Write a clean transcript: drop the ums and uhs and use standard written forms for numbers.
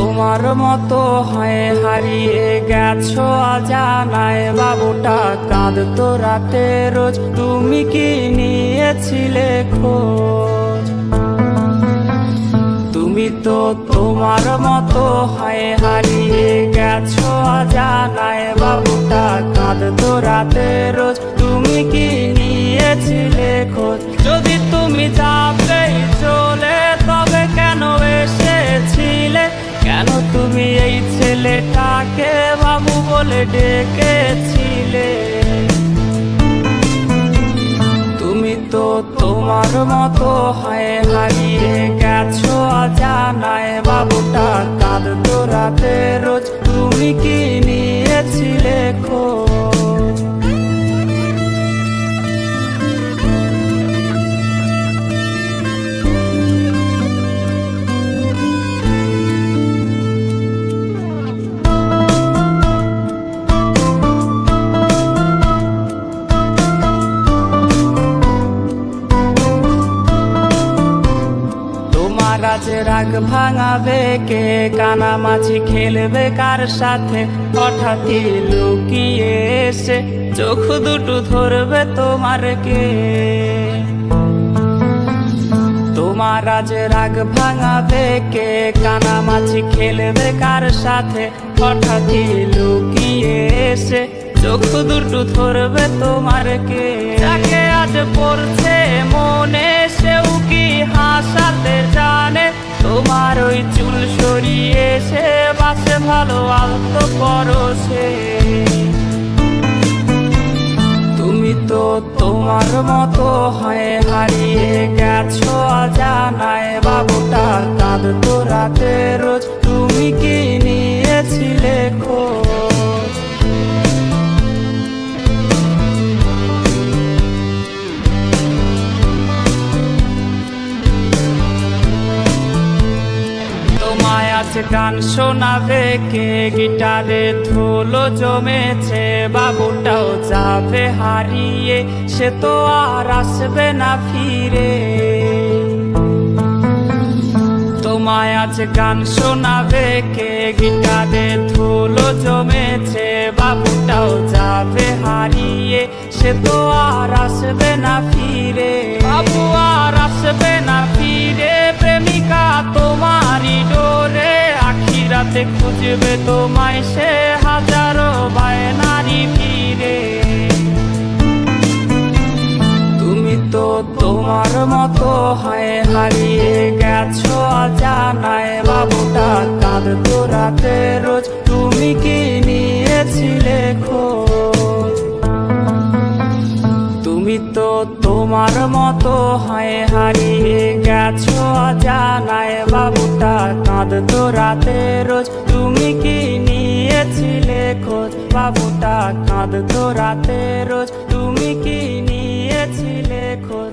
তোমার মতো হয় হারিয়ে গেছো অজানায়, বাবুটা কাঁদতো রাতে রোজ, তুমি কি নিয়েছিলে খোঁজ? তুমি তো তোমার মতো হয় হারিয়ে গেছো অজানায়, বাবুটা কাঁদতো রাতে রোজ, তুমি কি নিয়েছিলে খোঁজ? যদি তুমি যাবেই চলে তবে কেন এসেছিলে? কেন তুমি এই ছেলেটাকে বাবু বলে ডেকেছিলে? তুমি তো তোমার মতো হয় হারিয়ে গেছো অজানায়, বাবুটা কাঁদতো রাতে রোজ, তুমি কি নিয়েছিলে খোঁজ? আজ রাগ ভাঙাবে কে? কানামাছি খেলবে কার সাথে? হঠাৎই লুকিয়ে এসে চোখ দুটো ধরবে তোমার কে? তোমার আজ রাগ ভাঙাবে কে? কানামাছি খেলবে কার সাথে? হঠাৎই লুকিয়ে এসে চোখ দুটো ধরবে তোমার কে? যাকে আজ পড়ছে মনে সেও কি হাসাতে জানে? তোমার ওই চুল সরিয়ে সে বাসে ভালো আলতো পরশে। তুমি তো তোমার মতো হয় হারিয়ে গেছো অজানায়, বাবুটা কাঁদতো রাতে রোজ, তুমি কি নিয়েছিলে খোঁজ? গান শোনাবে কে? গিটারে ধুলো জমেছে, বাবুটাও যাবে হারিয়ে, সে তো আর আসবে না ফিরে। তোমায় আজ গান শোনাবে কে? গিটারে ধুলো জমেছে, বাবুটাও যাবে হারিয়ে, সে তো আর আসবে না ফিরে। বাবু আর আসবে না ফিরে, প্রেমিকা তোমারই ডোরে, রাতে খুঁজবে তোমায় সে হাজারো বায়নারি ভিড়ে। তুমি তো তোমার মতো হয় হারিয়ে গেছো অজানায়, বাবুটা কাঁদতো রাতে রোজ, তুমি কি নিয়েছিলে খোঁজ? তুমি তো তোমার মতো হয় হারিয়ে গেছো অজানায়, বাবুটা কাঁদতো রাতে রোজ, তুমি কি নিয়েছিলে খোঁজ? বাবুটা কাঁদতো রাতে রোজ, তুমি কি নিয়েছিলে খোঁজ?